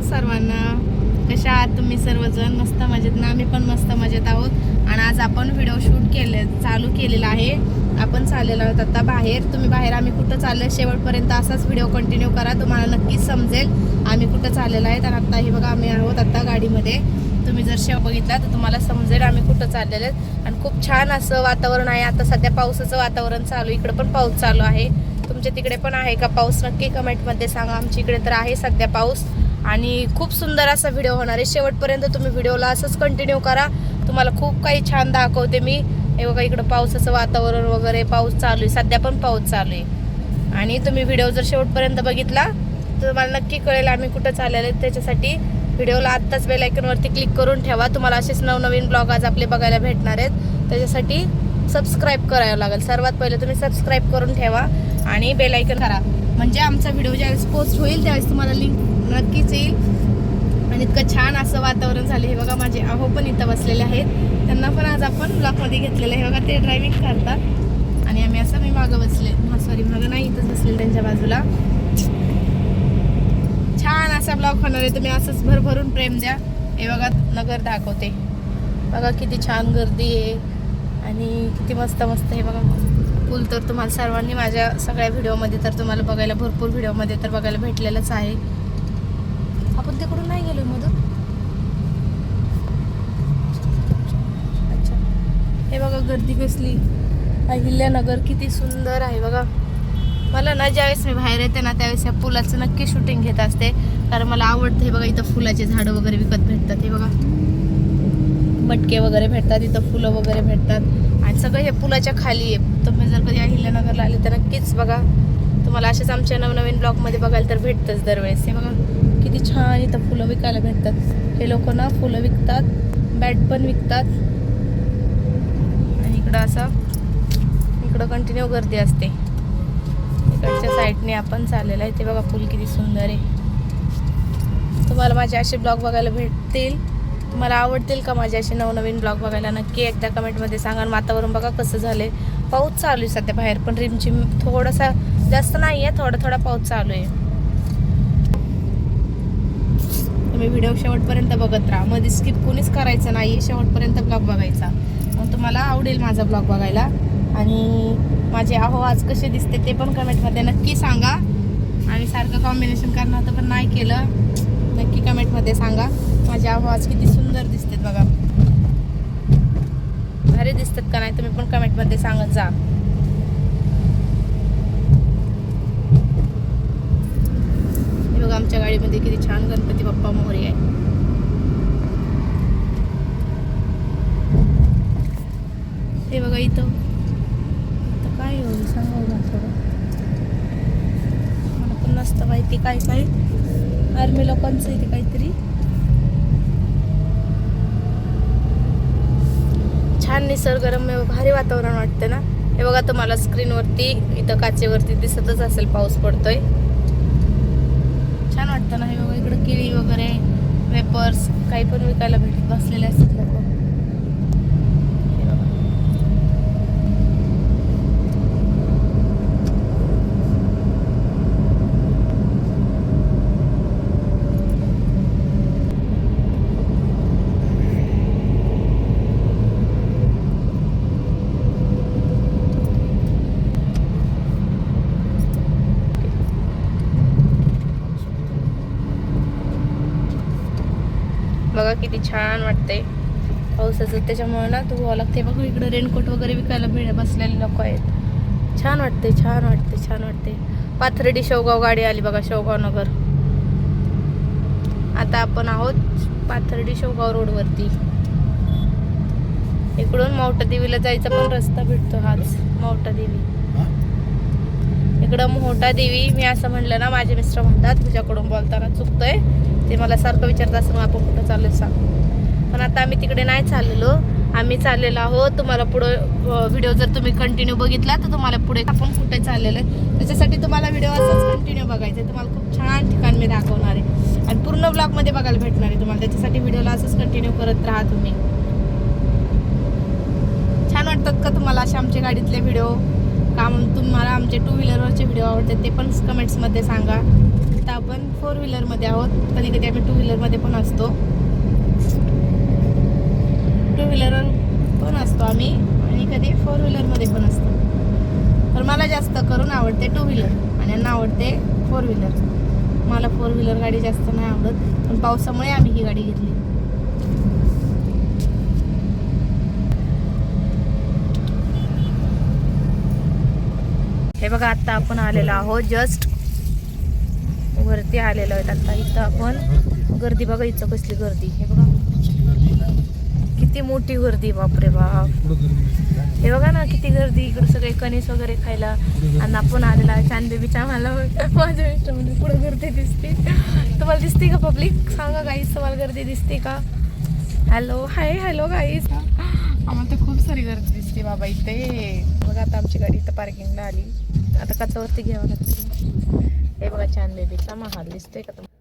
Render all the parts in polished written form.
सर्वांना. कशा आहात तुम्ही सर्वजण? मस्त मजेत ना? आम्ही पण मस्त मजेत आहोत. आणि आज आपण व्हिडिओ शूट चालू केलेला आहे. आपण चाललेलो आहोत आता बाहेर. तुम्ही बाहेर आम्ही कुठं चाललो शेवटपर्यंत असाच व्हिडिओ कंटिन्यू करा, तुम्हाला नक्कीच समजेल आम्ही कुठं चाललेलो आहे. तर आता हे बघा आम्ही आहोत आता गाडीमध्ये. तुम्ही जर शेव बघितला तर तुम्हाला समजेल आम्ही कुठं चाललेलो आहेत. आणि खूप छान असं वातावरण आहे. आता सध्या पावसाचं वातावरण चालू, इकडे पण पाऊस चालू आहे. तुमच्या तिकडे पण आहे का पाऊस? नक्की कमेंटमध्ये सांगा. आमच्या इकडे तर आहे सध्या पाऊस आणि खूप सुंदर असा व्हिडिओ होणार आहे. शेवटपर्यंत तुम्ही व्हिडिओला असंच कंटिन्यू करा, तुम्हाला खूप काही छान दाखवते मी. हे बघा इकडं पावसाचं वातावरण वगैरे, पाऊस चालू आहे, सध्या पण पाऊस चालू आहे. आणि तुम्ही व्हिडिओ जर शेवटपर्यंत बघितला तर तुम्हाला नक्की कळेल आम्ही कुठं चाललेलो आहे. त्याच्यासाठी व्हिडिओला आत्ताच बेल आयकॉनवरती क्लिक करून ठेवा. तुम्हाला असेच नवनवीन ब्लॉग आज आपले बघायला भेटणार आहेत. त्याच्यासाठी सबस्क्राईब करावं लागेल. सर्वात पहिले तुम्ही सबस्क्राईब करून ठेवा आणि बेल आयकॉन करा, म्हणजे आमचा व्हिडिओ ज्यावेळेस पोस्ट होईल त्यावेळेस तुम्हाला लिंक नक्कीच येईल. आणि इतकं छान असं वातावरण झालं. हे बघा माझे आहो पण इथं बसलेले आहेत, त्यांना पण आज आपण ब्लॉगमध्ये घेतलेलं आहे. बघा ते ड्रायव्हिंग करतात आणि आम्ही असं मी मागं बसले, सॉरी मागं नाही, इथंच बसले त्यांच्या बाजूला. छान असा ब्लॉग होणार आहे. तुम्ही असंच भरभरून प्रेम द्या. हे बघा नगर दाखवते, बघा किती छान गर्दी आहे आणि किती मस्त मस्त. हे बघा पूल तर तुम्हाला सर्वांनी माझ्या सगळ्या व्हिडिओमध्ये तर तुम्हाला बघायला, भरपूर व्हिडिओमध्ये तर बघायला भेटलेलंच आहे. आपण तिकडून नाही गेलो मधून. अच्छा, हे बघा गर्दी कसली. अहिल्यानगर किती सुंदर आहे बघा. मला ना ज्यावेळेस मी बाहेर येते ना त्यावेळेस या फुलाचं नक्की शूटिंग घेत असते, कारण मला आवडतं. हे बघा इथं फुलाचे झाडं वगैरे विकत भेटतात. हे बघा मटके वगैरे भेटतात, इथं फुलं वगैरे भेटतात आणि सगळं हे फुलाच्या खाली आहे. तुम्ही जर कधी अहिल्यानगरला आले तर नक्कीच बघा, तुम्हाला असेच आमच्या नवनवीन ब्लॉगमध्ये बघायला तर भेटतंच दरवेळेस. हे बघा किती छान इथं फुलं विकायला भेटतात. हे लोक ना फुलं विकतात, बॅट पण विकतात. आणि इकडं असं इकडं कंटिन्यू गर्दी असते. इकडच्या साईडने आपण चाललेलं आहे. ते बघा फुल किती सुंदर आहे. तुम्हाला माझे असे ब्लॉग बघायला भेटतील, तुम्हाला आवडतील का माझे असे नवनवीन ब्लॉग बघायला? नक्की एकदा कमेंटमध्ये सांगा. वातावरण बघा कसं झालंय. पाऊस चालू आहे सध्या बाहेर, पण रिमझिम थोडासा, जास्त नाही आहे, थोडा थोडा पाऊस चालू आहे. तुम्ही व्हिडिओ शेवटपर्यंत बघत राहा, मध्ये स्किप कोणीच करायचं नाही, शेवटपर्यंत ब्लॉग बघायचा, मग तुम्हाला आवडेल माझा ब्लॉग बघायला. आणि माझे आहो आज कसे दिसते ते पण कमेंटमध्ये नक्की सांगा. आणि सारखं कॉम्बिनेशन करणार तर पण नाही केलं, नक्की कमेंटमध्ये सांगा. माझे आहो आज किती सुंदर दिसतात बघा, भारी दिसतात का नाही तुम्ही पण कमेंटमध्ये सांगत जा. हे बघा आमच्या गाडीमध्ये किती छान गणपती बाप्पा मोरया आहे. हे बघा इथं काय होईल सांगा ना थोडं, मला पण नसतं माहिती काय काय. आर्मी लोकांचं इथे काहीतरी छान निसर्गरम्य भारी वातावरण वाटते ना. हे बघा तुम्हाला स्क्रीनवरती इथं काचेवरती दिसतच असेल पाऊस पडतोय, छान वाटतं ना. हे बघा इकडं केळी वगैरे, वेपर्स काही पण विकायला भेटत बसलेले असतात लोक. बघा किती छान वाटतंय पावसाचं, त्याच्यामुळे ना धुवावं लागते. बघा इकडे रेनकोट वगैरे विकायला बसलेले लोक आहेत. छान वाटते, छान वाटते, छान वाटते. पाथर्डी शेवगाव गाडी आली बघा, शेवगाव नगर. आता आपण आहोत पाथर्डी शेवगाव रोडवरती. इकडून मौठा देवीला जायचा पण रस्ता भेटतो हाच, मौठा देवी. इकडं मोठा देवी मी असं म्हणलं ना, माझे मिस्टर म्हणतात तुझ्याकडून बोलताना चुकतोय, ते मला सारखं विचारत असं मग आपण कुठं चाललं सांग. पण आता आम्ही तिकडे नाही चाललेलो, आम्ही चाललेलो आहोत. तुम्हाला पुढं व्हिडिओ जर तुम्ही कंटिन्यू बघितला तर तुम्हाला पुढे आपण कुठे चाललेलं आहे त्याच्यासाठी तुम्हाला व्हिडिओ असंच कंटिन्यू बघायचं आहे. तुम्हाला खूप छान ठिकाण मी दाखवणार आहे आणि पूर्ण ब्लॉगमध्ये बघायला भेटणार आहे तुम्हाला. त्याच्यासाठी व्हिडिओला असंच कंटिन्यू करत राहा तुम्ही. छान वाटतात का तुम्हाला असे आमच्या गाडीतले व्हिडिओ? तुम्हाला आमचे टू व्हीलरवरचे व्हिडिओ आवडतात ते पण कमेंट्समध्ये सांगा. आता आपण 4 व्हीलरमध्ये आहोत. कधी कधी आम्ही 2 व्हीलरमध्ये पण असतो. 2 व्हीलर पण असतो आम्ही आणि कधी 4 व्हीलरमध्ये पण असतो. तर मला जास्त करून आवडते 2 व्हीलर आणि यांना आवडते 4 व्हीलर. मला 4 व्हीलर गाडी जास्त नाही आवडत, पण पावसामुळे आम्ही ही गाडी घेतली. हे बघा आता आपण आलेलो आहोत, जस्ट वरती आलेलो आहेत. आता इथं आपण गर्दी बघा, इथं कसली गर्दी. हे बघा किती मोठी गर्दी, बापरे बाप. हे बघा ना किती गर्दी. इकडे सगळे कणीस वगैरे खायला. आणि आपण आलेला चांदबेबीच्या. मला माझ्या मिस्टर म्हणजे पुढे गर्दी दिसते. तुम्हाला दिसते का पब्लिक? सांगा गाईस, तुम्हाला गर्दी दिसते का? हॅलो, हाय, हॅलो गाईस. आम्हाला तर खूप सारी गर्दी दिसते बाबा इथे. बघा आता आमची गाडी इथं पार्किंगला आली. आता काचावरती घ्यावं लागते. हे बघा चांदबेबीचा महाल दिसतोय का तुम्हाला?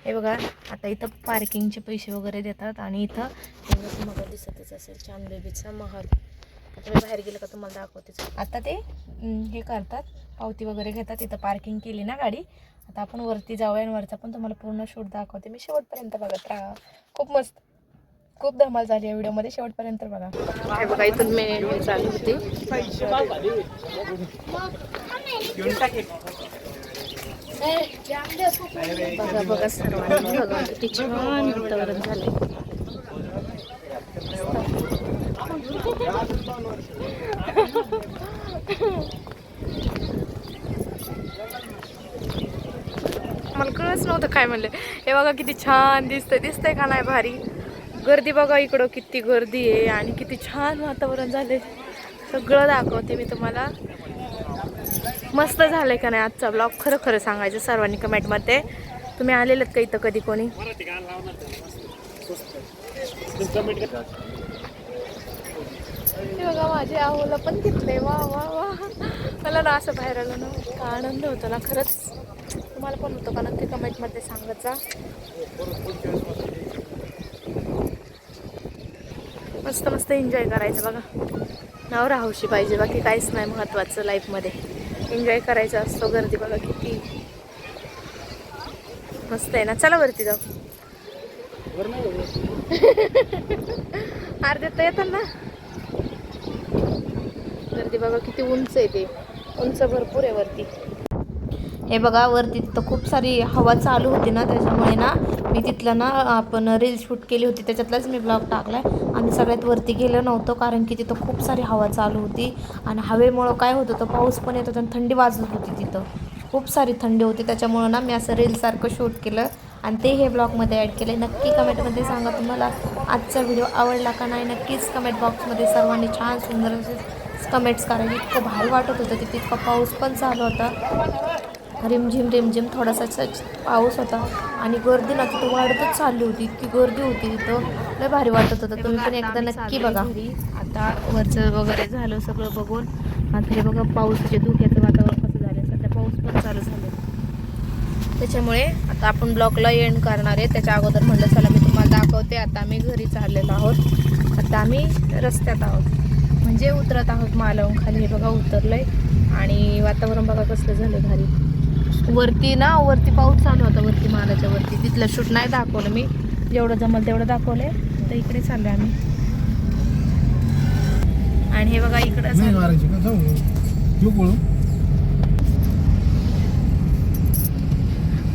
हे बघा आता इथं पार्किंगचे पैसे वगैरे देतात आणि इथं तुम्हाला दिसतच असेल चांदबेबीचा महाल. आता मी बाहेर गेलं का तुम्हाला दाखवतेच. आता ते हे करतात, पावती वगैरे घेतात. इथं पार्किंग केली ना गाडी. आता आपण वरती जाऊया आणि वरचा पण तुम्हाला पूर्ण शूट दाखवते मी. शेवटपर्यंत बघत राहा. खूप मस्त, खूप धमाल झाली या व्हिडिओमध्ये. शेवटपर्यंत बघा. हे बघा इथून मी चालू होती. बघा बघा सर्वांनी बघा किती छान वातावरण झालंय. मला कळच नव्हतं काय म्हणलं. हे बघा किती छान दिसतंय का नाही भारी. गर्दी बघा इकडं किती गर्दी आहे आणि किती छान वातावरण झालंय. सगळं दाखवते मी तुम्हाला. मस्त झालंय का नाही आजचा ब्लॉग? खरं खरं सांगायचं सर्वांनी कमेंटमध्ये. तुम्ही आलेलेत का इथं कधी कोणी? बघा माझे आहोला पण घेतले. वा वा वा. मला ना असं बाहेर आलं ना इतका आनंद होतो ना. खरंच तुम्हाला पण होतो का? नक्की कमेंटमध्ये सांगत जा. मस्त मस्त एन्जॉय करायचं बघा. नवरा हौशी पाहिजे, बाकी काहीच नाही महत्त्वाचं लाईफमध्ये. एन्जॉय करायचं असतो. गर्दी बघा किती मस्त आहे ना. चला वरती जाऊ. अर्ध्यात तर येतात ना. गर्दी बघा किती उंच आहे. ते उंच भरपूर आहे वरती. हे बघा वरती तिथं खूप सारी हवा चालू होती ना, त्याच्यामुळे ना मी तिथलं ना आपण रील शूट केली होती, त्याच्यातलाच मी ब्लॉग टाकला आहे. आम्ही सगळ्यात वरती गेलो नव्हतो कारण की तिथं खूप सारी हवा चालू होती. आणि हवेमुळं काय होत होतं, पाऊस पण येत होता आणि थंडी वाजत होती. तिथं खूप सारी थंडी होती. त्याच्यामुळं ना मी असं रीलसारखं शूट केलं आणि ते हे ब्लॉगमध्ये ॲड केलं. नक्की कमेंटमध्ये सांगा तुम्हाला आजचा व्हिडिओ आवडला का नाही. नक्कीच कमेंट बॉक्समध्ये सर्वांनी छान सुंदर असे कमेंट्स करायचे. इतकं भारी वाटत होतं. तिथे इतका पाऊस पण चालू होता. रिमझिम थोडासा पाऊस होता आणि गर्दी ना तिथं वाढतच चालली होती. इतकी गर्दी होती तिथं, लय भारी वाटत होतं. तुम्ही पण एकदा नक्की बघा. आता वरचं वगैरे झालं सगळं बघून. आता हे बघा पाऊसाच्या धुक्याचं वातावरण कसं झालं. सध्या पाऊस पण चालू झालं. त्याच्यामुळे आता आपण ब्लॉगला एंड करणार आहे. त्याच्या अगोदर म्हटलं चला मी तुम्हाला दाखवते. आता आम्ही घरी चाललेलो आहोत. आता आम्ही रस्त्यात आहोत, म्हणजे उतरत आहोत मालवण खाली. हे बघा उतरलंय आणि वातावरण बघा कसलं झालं भारी. वरती पाऊस चालू होता. वरती मालाच्या वरती तिथलं शूट नाही दाखवलं मी. जेवढं जमल तेवढं दाखवलंय. तर इकडे चाललोय आम्ही. आणि हे बघा इकडं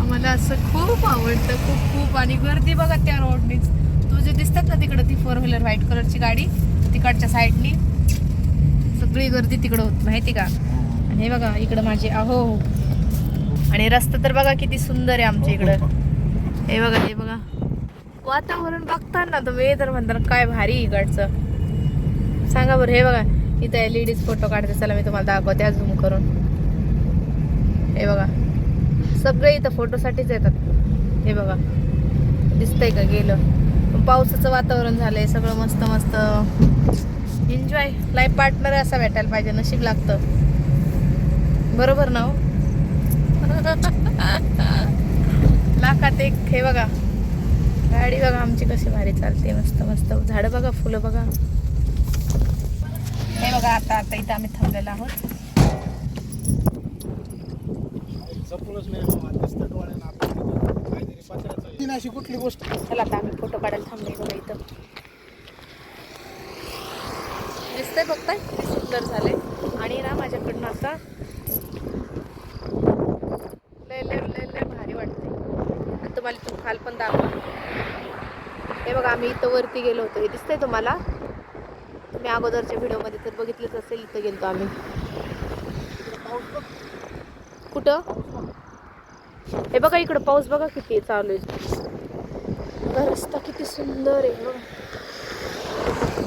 आम्हाला असं खूप आवडतं, खूप. आणि गर्दी बघा त्या रोडनीच. तू जे दिसतात ना तिकडं, ती 4 व्हीलर व्हाईट कलरची गाडी तिकडच्या साईडनी सगळी गर्दी तिकडं होत माहिती का. आणि हे बघा इकडं माझे अहो. आणि रस्ता तर बघा किती सुंदर आहे आमच्या इकडं. हे बघा वातावरण बघताना तुम्ही तर म्हणता काय भारी इकडचं. सांगा बरं. हे बघा इथं लेडीज फोटो काढते. चला मी तुम्हाला दाखवते झूम करून. हे बघा सगळे इथं फोटोसाठीच येतात. हे बघा दिसतंय का गेलं. पावसाचं वातावरण झालंय. सगळं मस्त एन्जॉय. लाईफ पार्टनर असा भेटायला पाहिजे. नशीब लागतं, बरोबर ना हो. लाखात एक. हे बघा गाडी बघा आमची कशी भारी चालते. मस्त झाडं बघा, फुलं बघा. हे बघा आता इथं आम्ही थांबलेलो आहोत. जपूनच नाही दिसतं डोळ्याला आपल्याला काहीतरी पत्राचं अशी कुठली गोष्ट. चला आता आम्ही फोटो काढायला थांबले बघा इथं. दिसतंय बघताय किती सुंदर झाले. आणि ना माझ्याकडनं आता लय लय लय लय भारी वाटते. आणि तुम्हाला इथून खाल पण दाखवा. हे बघा आम्ही इथं वरती गेलो होतो. हे दिसतंय तुम्हाला? तुम्ही अगोदरच्या व्हिडिओमध्ये तर बघितलंच असेल. इथं गेलतो आम्ही. कुठं? हे बघा इकडं पाऊस बघा किती चालू आहे. बघा रस्ता किती सुंदर आहे बघा.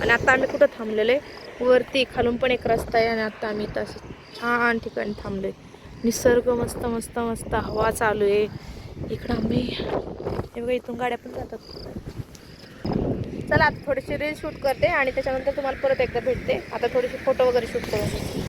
आणि आता आम्ही कुठं थांबलेलो आहे? वरती खालून पण एक रस्ता आहे. आणि आता आम्ही इथं असं छान ठिकाणी थांबलोय. निसर्ग मस्त मस्त मस्त हवा चालू आहे इकडं. आम्ही हे बघा इथून गाड्या पण जातात. चला आता थोडीशी रील शूट करते आणि त्याच्यानंतर तुम्हाला परत एकदा भेटते. आता थोडेसे फोटो वगैरे शूट करून.